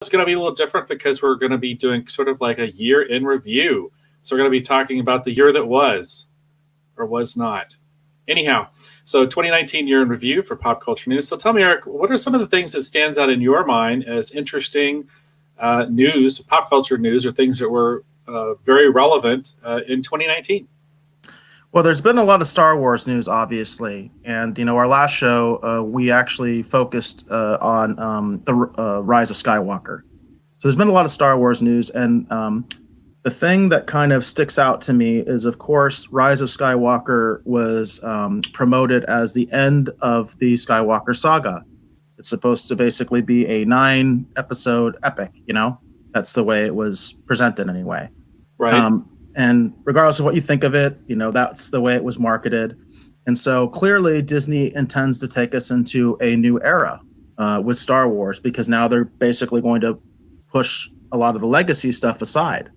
It's going to be a little different because we're going to be doing sort of like a year in review. So we're going to be talking about the year that was or was not. Anyhow, so 2019 year in review for pop culture news. So tell me, Eric, what are some of the things that stands out in your mind as interesting news, pop culture news, or things that were very relevant in 2019? Well, there's been a lot of Star Wars news, obviously, and our last show we actually focused on the Rise of Skywalker. So there's been a lot of Star Wars news, and the thing that kind of sticks out to me is, of course, Rise of Skywalker was promoted as the end of the Skywalker saga. It's supposed to basically be a 9-episode epic. That's the way it was presented, anyway. Right. And regardless of what you think of it, that's the way it was marketed. And so clearly Disney intends to take us into a new era with Star Wars, because now they're basically going to push a lot of the legacy stuff aside.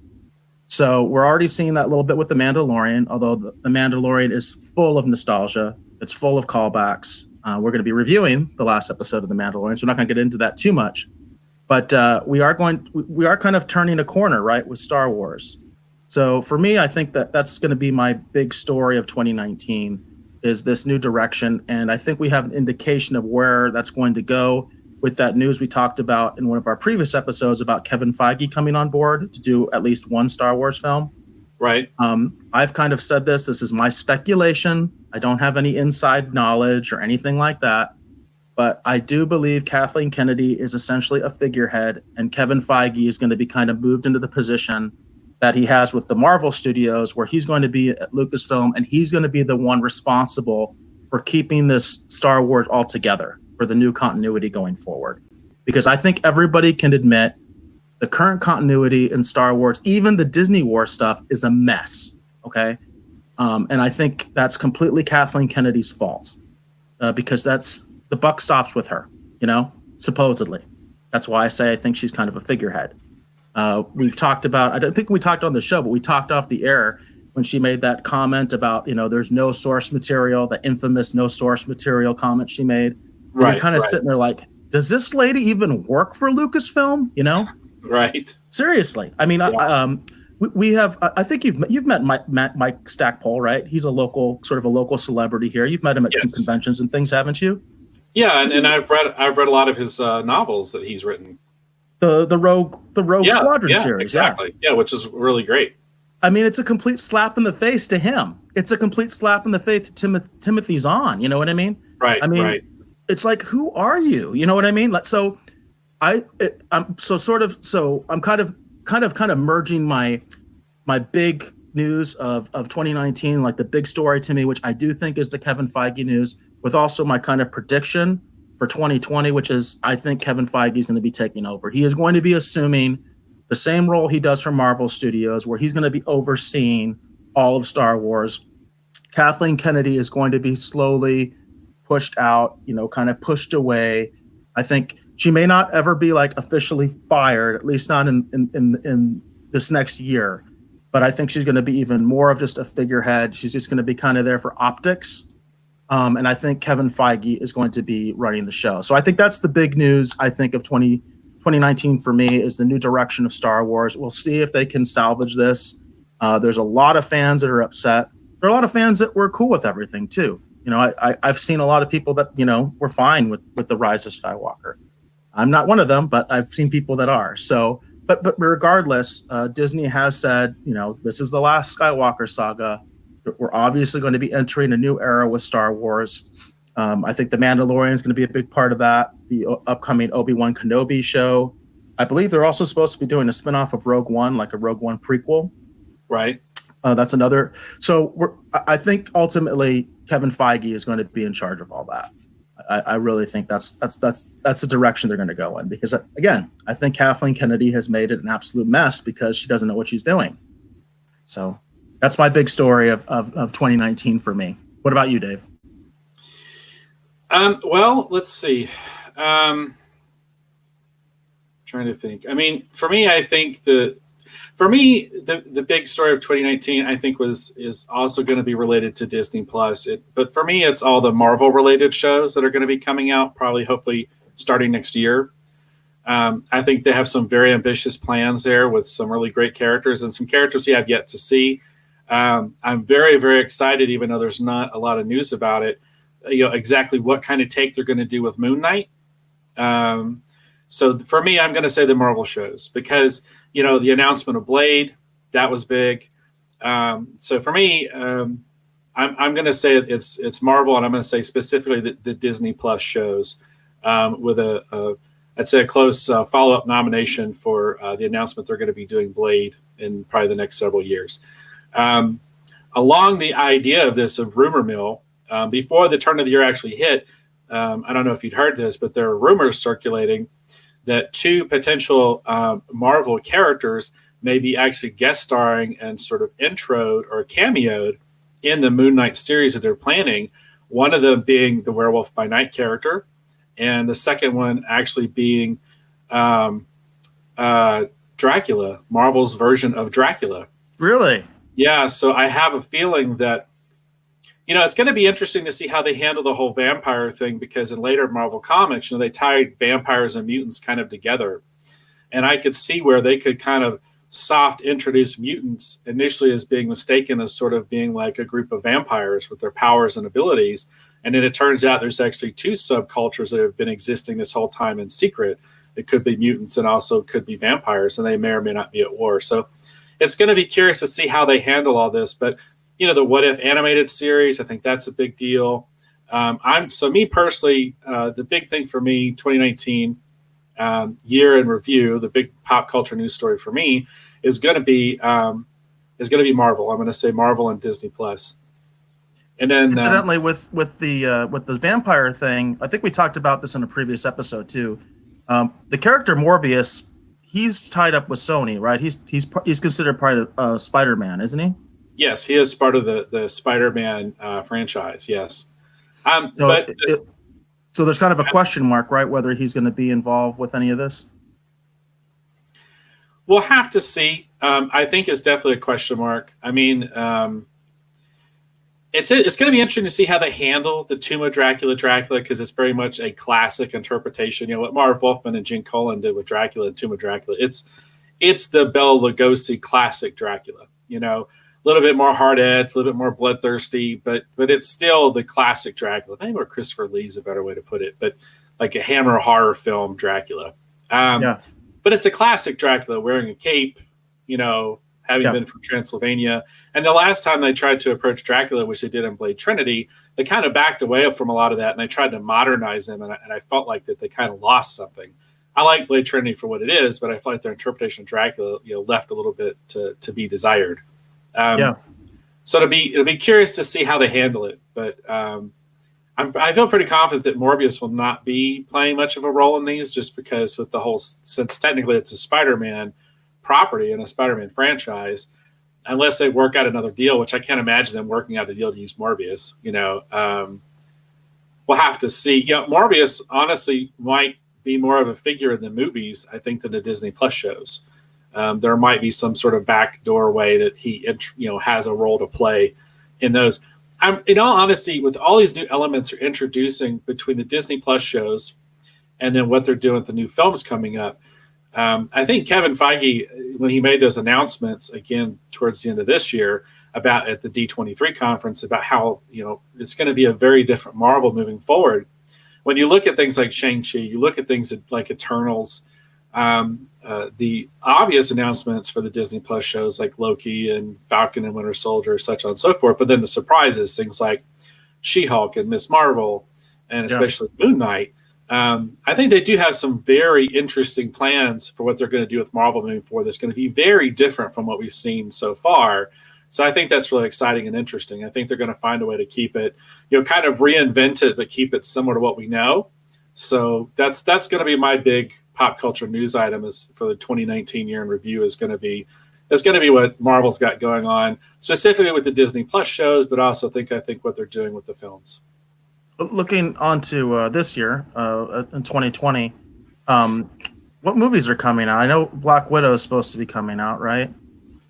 So we're already seeing that a little bit with The Mandalorian, although the Mandalorian is full of nostalgia. It's full of callbacks. We're going to be reviewing the last episode of The Mandalorian, so we're not going to get into that too much. But we are kind of turning a corner, right, with Star Wars. So for me, I think that's going to be my big story of 2019, is this new direction. And I think we have an indication of where that's going to go with that news we talked about in one of our previous episodes about Kevin Feige coming on board to do at least one Star Wars film. Right. I've kind of said this is my speculation. I don't have any inside knowledge or anything like that. But I do believe Kathleen Kennedy is essentially a figurehead, and Kevin Feige is going to be kind of moved into the position that he has with the Marvel Studios, where he's going to be at Lucasfilm, and he's going to be the one responsible for keeping this Star Wars all together for the new continuity going forward. Because I think everybody can admit the current continuity in Star Wars, even the Disney War stuff, is a mess, okay? And I think that's completely Kathleen Kennedy's fault, because the buck stops with her, supposedly. That's why I say I think she's kind of a figurehead. We've talked about, I don't think we talked on the show, but we talked off the air when she made that comment about, there's no source material, the infamous no source material comment she made. Right. You're kind of sitting there like, does this lady even work for Lucasfilm? Right. Seriously. I mean, yeah. We have, I think you've met Mike Stackpole, right? He's sort of a local celebrity here. You've met him at some conventions and things, haven't you? Yeah. And I've read a lot of his novels that he's written. The Rogue Squadron series. Exactly. Yeah, which is really great. I mean, it's a complete slap in the face to him. It's a complete slap in the face to Timothy Zahn. You know what I mean? Right. I mean, right. It's like, who are you? You know what I mean? So I'm kind of merging my big news of 2019, like the big story to me, which I do think is the Kevin Feige news, with also my kind of prediction for 2020, which is I think Kevin Feige is going to be taking over. He is going to be assuming the same role he does for Marvel Studios, where he's going to be overseeing all of Star Wars. Kathleen Kennedy is going to be slowly pushed out, kind of pushed away. I think she may not ever be like officially fired, at least not in this next year. But I think she's going to be even more of just a figurehead. She's just going to be kind of there for optics. And I think Kevin Feige is going to be running the show. So I think that's the big news, I think, of 2019 for me, is the new direction of Star Wars. We'll see if they can salvage this. There's a lot of fans that are upset. There are a lot of fans that were cool with everything, too. I've seen a lot of people that, were fine with the Rise of Skywalker. I'm not one of them, but I've seen people that are. So, but regardless, Disney has said, this is the last Skywalker saga. We're obviously going to be entering a new era with Star Wars. I think The Mandalorian is going to be a big part of that. The upcoming Obi-Wan Kenobi show. I believe they're also supposed to be doing a spinoff of Rogue One, like a Rogue One prequel. Right. That's another. So I think ultimately Kevin Feige is going to be in charge of all that. I really think that's the direction they're going to go in, because again, I think Kathleen Kennedy has made it an absolute mess because she doesn't know what she's doing. So that's my big story of 2019 for me. What about you, Dave? Well, let's see. Trying to think. I mean, for me, I think the big story of 2019, I think, is also going to be related to Disney Plus. But for me, it's all the Marvel related shows that are going to be coming out, probably, hopefully, starting next year. I think they have some very ambitious plans there with some really great characters and some characters we have yet to see. I'm very, very excited, even though there's not a lot of news about it. Exactly what kind of take they're going to do with Moon Knight. So for me, I'm going to say the Marvel shows because the announcement of Blade, that was big. So for me, I'm going to say it's Marvel, and I'm going to say specifically the Disney Plus shows with I'd say a close follow-up nomination for the announcement they're going to be doing Blade in probably the next several years. Along the idea of this of rumor mill, before the turn of the year actually hit, I don't know if you'd heard this, but there are rumors circulating that two potential Marvel characters may be actually guest starring and sort of introed or cameoed in the Moon Knight series that they're planning. One of them being the Werewolf by Night character, and the second one actually being Dracula, Marvel's version of Dracula. Really? Yeah, so I have a feeling that it's going to be interesting to see how they handle the whole vampire thing, because in later Marvel comics, they tied vampires and mutants kind of together. And I could see where they could kind of soft introduce mutants initially as being mistaken as sort of being like a group of vampires with their powers and abilities. And then it turns out there's actually two subcultures that have been existing this whole time in secret. It could be mutants and also could be vampires, and they may or may not be at war. So it's going to be curious to see how they handle all this. But the What If animated series, I think that's a big deal. Me personally, the big thing for me, 2019 year in review, the big pop culture news story for me is going to be Marvel. I'm going to say Marvel and Disney Plus. And then, incidentally, with the vampire thing, I think we talked about this in a previous episode too. The character Morbius, he's tied up with Sony, right? He's considered part of Spider-Man, isn't he? Yes, he is part of the Spider-Man franchise. Yes, so there's kind of a question mark, right? Whether he's going to be involved with any of this. We'll have to see. I think it's definitely a question mark. I mean, it's going to be interesting to see how they handle the Tomb of Dracula, because it's very much a classic interpretation. What Marv Wolfman and Gene Colan did with Dracula and Tomb of Dracula. It's the Bela Lugosi classic Dracula. A little bit more hard edged, a little bit more bloodthirsty, but it's still the classic Dracula. Maybe where Christopher Lee's a better way to put it, but like a Hammer horror film Dracula. Yeah. But it's a classic Dracula wearing a cape, having been from Transylvania. And the last time they tried to approach Dracula, which they did in Blade Trinity, they kind of backed away from a lot of that, and they tried to modernize him, and I felt like that they kind of lost something. I like Blade Trinity for what it is, but I feel like their interpretation of Dracula, left a little bit to be desired. So it'll be curious to see how they handle it, but I feel pretty confident that Morbius will not be playing much of a role in these, just because with the whole, since technically it's a Spider-Man property and a Spider-Man franchise, unless they work out another deal, which I can't imagine them working out a deal to use Morbius. We'll have to see. Morbius honestly might be more of a figure in the movies, I think, than the Disney Plus shows. There might be some sort of backdoor way that he, has a role to play in those. In all honesty, with all these new elements they're introducing between the Disney Plus shows and then what they're doing with the new films coming up, I think Kevin Feige, when he made those announcements again towards the end of this year about at the D23 conference about how it's going to be a very different Marvel moving forward. When you look at things like Shang-Chi, you look at things like Eternals. The obvious announcements for the Disney Plus shows like Loki and Falcon and Winter Soldier, such on and so forth, but then the surprises, things like She-Hulk and Miss Marvel, and especially Moon Knight. I think they do have some very interesting plans for what they're going to do with Marvel moving forward. That's going to be very different from what we've seen so far. So I think that's really exciting and interesting. I think they're going to find a way to keep it, kind of reinvent it, but keep it similar to what we know. So that's going to be my big pop culture news item is for the 2019 year in review is going to be what Marvel's got going on, specifically with the Disney Plus shows, but also I think what they're doing with the films. Looking onto this year, in 2020, what movies are coming out? I know Black Widow is supposed to be coming out, right?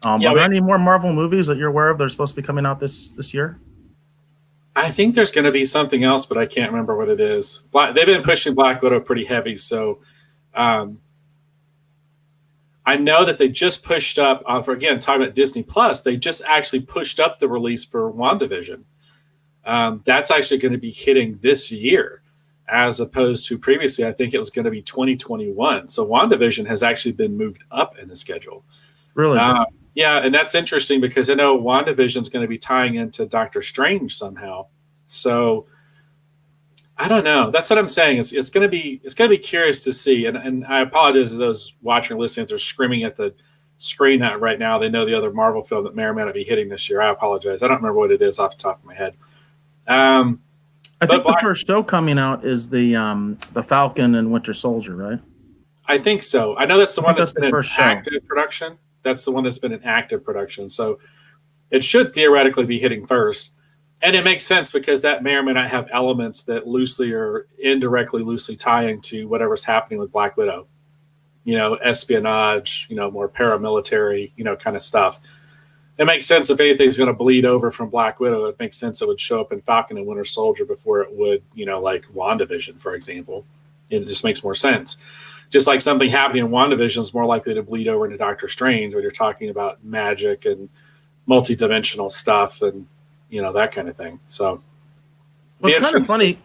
Are there any more Marvel movies that you're aware of that are supposed to be coming out this year? I think there's going to be something else, but I can't remember what it is. They've been pushing Black Widow pretty heavy, so I know that they just pushed up for, again, talking about Disney Plus. They just actually pushed up the release for WandaVision. That's actually going to be hitting this year, as opposed to previously. I think it was going to be 2021. So WandaVision has actually been moved up in the schedule. Really? Yeah, and that's interesting because I know WandaVision is going to be tying into Doctor Strange somehow. So I don't know. That's what I'm saying. It's going to be curious to see. And I apologize to those watching or listening if they're screaming at the screen that right now. They know the other Marvel film that may or may not be hitting this year. I apologize. I don't remember what it is off the top of my head. I think the first show coming out is the Falcon and Winter Soldier, right? I think so. I know that's the one that's been in show. active production. That's the one that's been in active production. So it should theoretically be hitting first. And it makes sense because that may or may not have elements that loosely or indirectly loosely tie into whatever's happening with Black Widow. You know, espionage, you know, more paramilitary, you know, kind of stuff. It makes sense if anything's going to bleed over from Black Widow. It makes sense it would show up in Falcon and Winter Soldier before it would, you know, like WandaVision, for example. It just makes more sense. Just like something happening in WandaVision is more likely to bleed over into Doctor Strange when you're talking about magic and multi-dimensional stuff and, you know, that kind of thing. So well, it's kind of funny.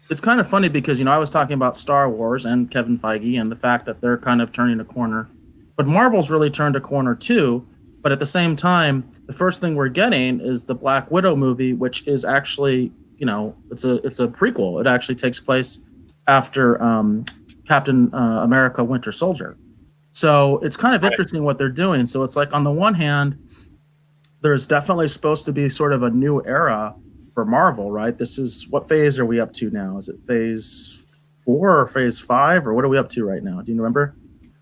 It's kind of funny because, you know, I was talking about Star Wars and Kevin Feige and the fact that they're kind of turning a corner. But Marvel's really turned a corner too. But at the same time, the first thing we're getting is the Black Widow movie, which is actually, you know, it's a prequel. It actually takes place after Captain America Winter Soldier. So it's kind of interesting what they're doing. So it's like, on the one hand, there's definitely supposed to be sort of a new era for Marvel, right? This is, what phase are we up to now? Is it phase 4 or phase 5, or what are we up to right now? Do you remember?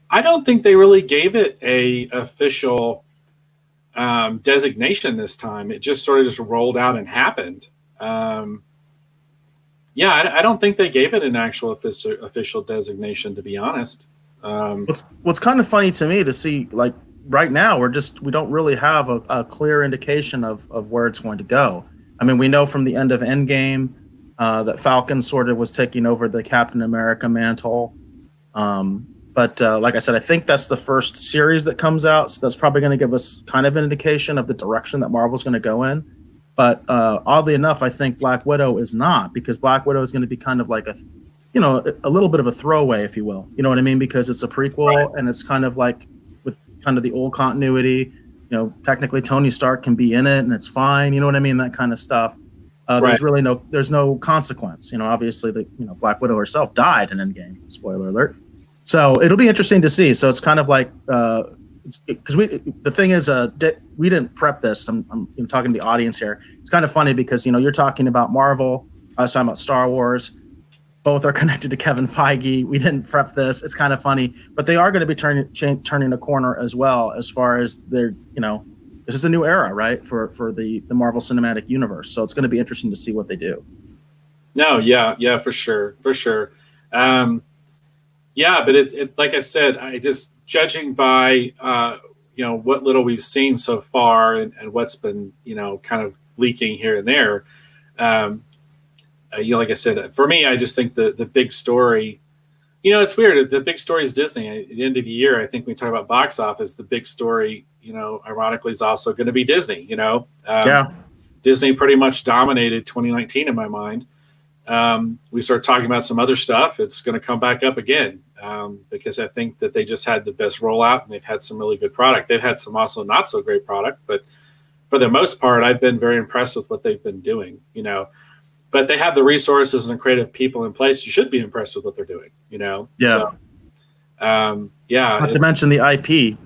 I don't think they really gave it a official designation this time. It just sort of just rolled out and happened. Yeah, I don't think they gave it an actual official designation, to be honest. What's kind of funny to me to see, like, right now we don't really have a clear indication of where it's going to go. I mean, we know from the end of Endgame that Falcon sort of was taking over the Captain America mantle. But like I said, I think that's the first series that comes out, so that's probably going to give us kind of an indication of the direction that Marvel's going to go in. But oddly enough, I think Black Widow is not, because Black Widow is going to be kind of like a little bit of a throwaway, if you will. You know what I mean? Because it's a prequel, right, and it's kind of like with kind of the old continuity. You know, technically Tony Stark can be in it and it's fine. You know what I mean? That kind of stuff. Right. There's no consequence. You know, obviously Black Widow herself died in Endgame. Spoiler alert. So it'll be interesting to see. So it's kind of like, because the thing is, we didn't prep this. I'm talking to the audience here. It's kind of funny because, you know, you're talking about Marvel. I was talking about Star Wars. Both are connected to Kevin Feige. We didn't prep this. It's kind of funny, but they are going to be turning a corner as well, as far as their, you know, this is a new era, right, for the Marvel Cinematic Universe. So it's going to be interesting to see what they do. No, yeah, for sure. Yeah, but it's like I said, I just, judging by you know, what little we've seen so far and what's been, you know, kind of leaking here and there. You know, like I said, for me, I just think the big story, you know, it's weird. The big story is Disney. At the end of the year, I think when we talk about box office, the big story, you know, ironically, is also going to be Disney. You know, Disney pretty much dominated 2019 in my mind. We start talking about some other stuff, it's going to come back up again, because I think that they just had the best rollout and they've had some really good product. They've had some also not so great product, but for the most part, I've been very impressed with what they've been doing, you know. But they have the resources and the creative people in place. You should be impressed with what they're doing, you know. Yeah. So, yeah. Not to mention the IP.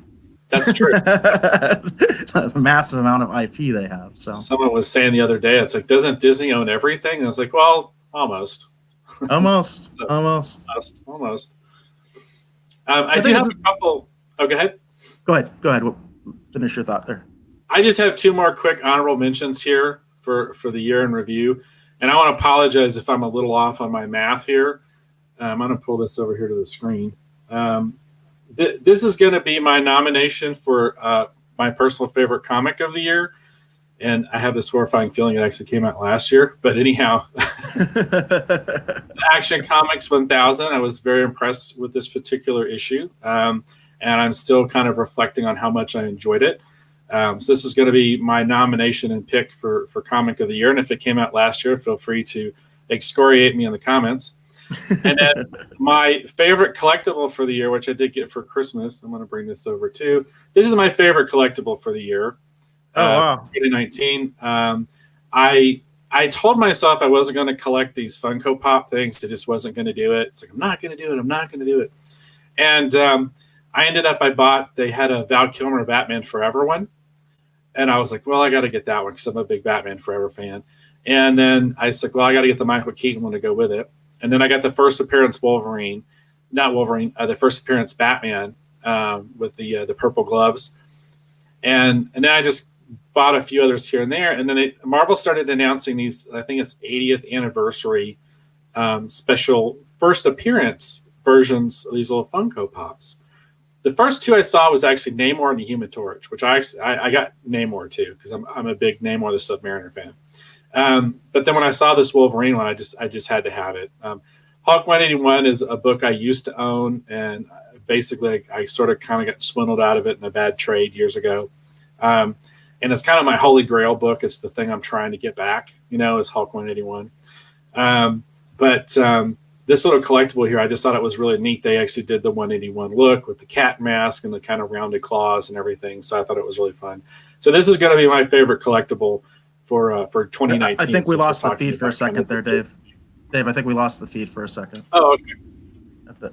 That's true. A massive amount of IP they have. So someone was saying the other day, it's like, doesn't Disney own everything? And I was like, well, almost. Almost. I do have a couple. Oh, go ahead. Go ahead. Finish your thought there. I just have two more quick honorable mentions here for the year in review. And I want to apologize if I'm a little off on my math here. I'm going to pull this over here to the screen. This is going to be my nomination for my personal favorite comic of the year. And I have this horrifying feeling it actually came out last year. But anyhow, Action Comics 1000, I was very impressed with this particular issue. and I'm still kind of reflecting on how much I enjoyed it. So this is going to be my nomination and pick for Comic of the Year. And if it came out last year, feel free to excoriate me in the comments. And then my favorite collectible for the year, which I did get for Christmas, I'm going to bring this over too. This is my favorite collectible for the year. Wow. 2019. I told myself I wasn't going to collect these Funko Pop things. I just wasn't going to do it. It's like, I'm not going to do it. I'm not going to do it. And they had a Val Kilmer Batman Forever one. And I was like, well, I got to get that one because I'm a big Batman Forever fan. And then I was like, well, I got to get the Michael Keaton one to go with it. And then I got the first appearance the first appearance Batman with the purple gloves. And then I just bought a few others here and there. And then Marvel started announcing these, I think it's 80th anniversary special first appearance versions of these little Funko Pops. The first two I saw was actually Namor and the Human Torch, which I got Namor too because I'm a big Namor the Submariner fan. But then when I saw this Wolverine one, I just had to have it. Hulk 181 is a book I used to own, and basically I sort of kind of got swindled out of it in a bad trade years ago. And it's kind of my holy grail book. It's the thing I'm trying to get back, is Hulk 181. But this little collectible here, I just thought it was really neat. They actually did the 181 look with the cat mask and the kind of rounded claws and everything. So I thought it was really fun. So this is going to be my favorite collectible for 2019. I think we lost the feed for a second there, Dave. Dave, I think we lost the feed for a second. Oh, okay.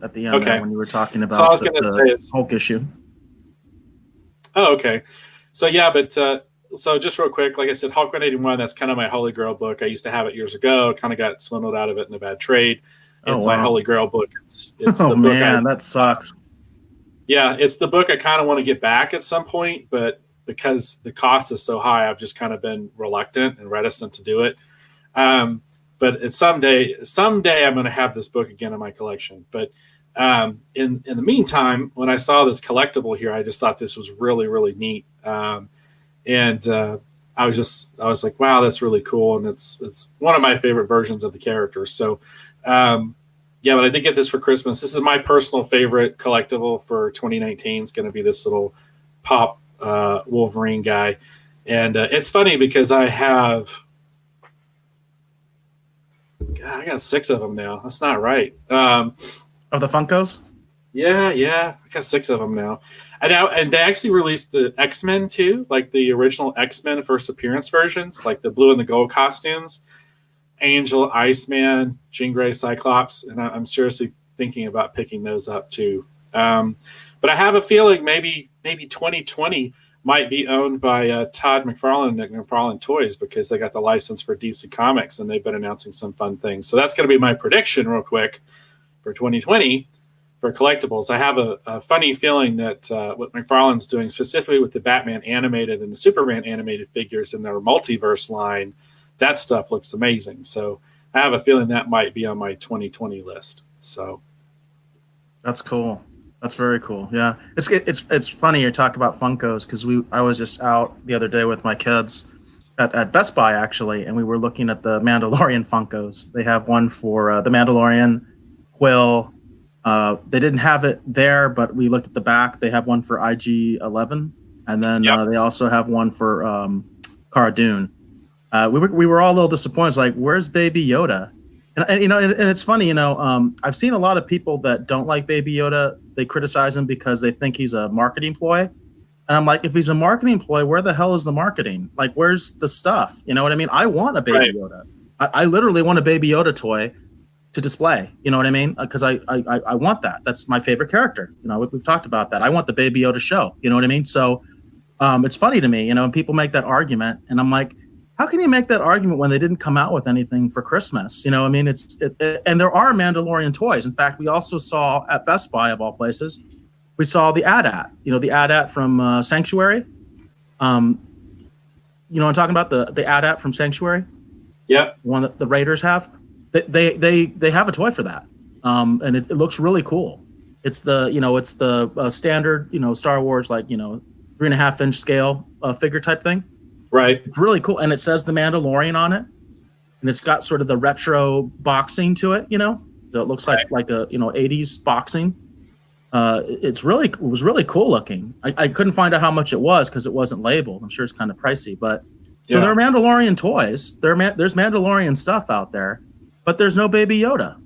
At the end there, when you were talking about the Hulk issue. Oh, okay. So yeah, but so just real quick, like I said, Hulk 181, that's kind of my holy grail book. I used to have it years ago. Kind of got swindled out of it in a bad trade. It's my holy grail book. It's the book that sucks. Yeah, it's the book I kind of want to get back at some point, but because the cost is so high, I've just kind of been reluctant and reticent to do it. But it's someday I'm going to have this book again in my collection. But in the meantime, when I saw this collectible here, I just thought this was really, really neat. And I was like, wow, that's really cool. And it's one of my favorite versions of the character. So, but I did get this for Christmas. This is my personal favorite collectible for 2019. It's going to be this little pop Wolverine guy. And it's funny because I got 6 of them now. That's not right. Of the Funkos? Yeah. I got 6 of them now. And they actually released the X-Men too, like the original X-Men first appearance versions, like the blue and the gold costumes. Angel, Iceman, Jean Grey, Cyclops, and I'm seriously thinking about picking those up too. But I have a feeling maybe 2020 might be owned by Todd McFarlane and McFarlane Toys because they got the license for DC Comics and they've been announcing some fun things. So that's going to be my prediction real quick for 2020 for collectibles. I have a funny feeling that what McFarlane's doing specifically with the Batman animated and the Superman animated figures in their multiverse line, that stuff looks amazing. So I have a feeling that might be on my 2020 list. So that's cool. That's very cool. Yeah, it's funny you talk about Funkos because I was just out the other day with my kids at Best Buy actually, and we were looking at the Mandalorian Funkos. They have one for the Mandalorian, Quill. They didn't have it there, but we looked at the back. They have one for IG-11, and then they also have one for Cara Dune. We were all a little disappointed. Like, where's Baby Yoda? And it's funny. I've seen a lot of people that don't like Baby Yoda. They criticize him because they think he's a marketing ploy. And I'm like, if he's a marketing ploy, where the hell is the marketing? Like, where's the stuff? You know what I mean? I want a Baby Yoda. I literally want a Baby Yoda toy to display. You know what I mean? Because I want that. That's my favorite character. We've talked about that. I want the Baby Yoda show. You know what I mean? So it's funny to me, and people make that argument, and I'm like, how can you make that argument when they didn't come out with anything for Christmas? I mean, and there are Mandalorian toys. In fact, we also saw at Best Buy, of all places, we saw the AT-AT, the AT-AT from Sanctuary. I'm talking about the AT-AT from Sanctuary. Yep. One that the Raiders have. They have a toy for that, and it looks really cool. It's the standard Star Wars 3.5-inch scale figure type thing. Right. It's really cool. And it says the Mandalorian on it. And it's got sort of the retro boxing to it, So it looks like a 80s boxing. It was really cool looking. I couldn't find out how much it was because it wasn't labeled. I'm sure it's kind of pricey, but so there are Mandalorian toys. There's Mandalorian stuff out there, but there's no Baby Yoda.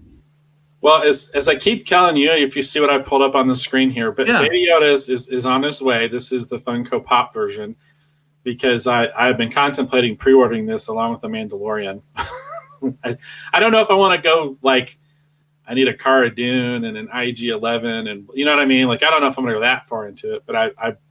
Well, as I keep telling you, if you see what I pulled up on the screen here, but Yeah. Baby Yoda is on his way. This is the Funko Pop version because I've been contemplating pre-ordering this along with the Mandalorian. I don't know if I want to go like I need a Cara Dune and an IG-11 and you know what I mean. Like I don't know if I'm going to go that far into it, but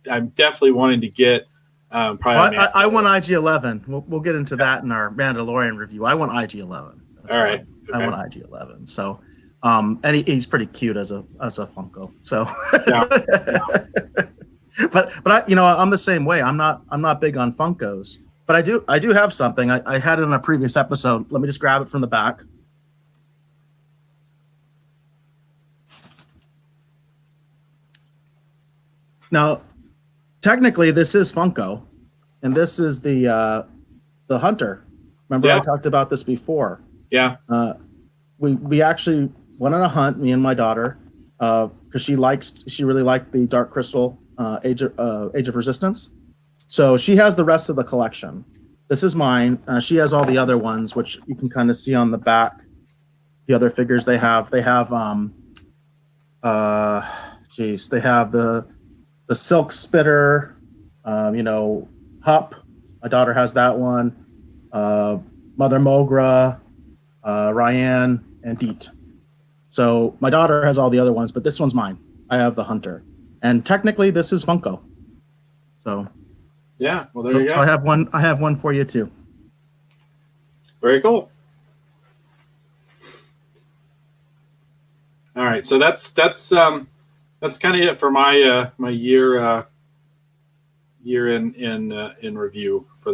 I'm definitely wanting to get probably. Well, I want IG-11. We'll get into that in our Mandalorian review. I want IG-11. All right. Okay. I want IG-11. So. And he's pretty cute as a Funko. So, yeah. but I'm the same way. I'm not big on Funkos, but I do have something. I had it in a previous episode. Let me just grab it from the back. Now, technically, this is Funko, and this is the Hunter. Remember, I talked about this before. Yeah. We actually went on a hunt, me and my daughter, because she really liked the Dark Crystal Age of Resistance. So she has the rest of the collection. This is mine. She has all the other ones, which you can kind of see on the back. The other figures they have they have the Silk Spitter, Hup. My daughter has that one. Mother Mogra, Ryan, and Deet. So my daughter has all the other ones, but this one's mine. I have the Hunter, and technically this is Funko. So yeah, well there you go. So I have one for you too. Very cool. All right, so that's kind of it for my my year in review for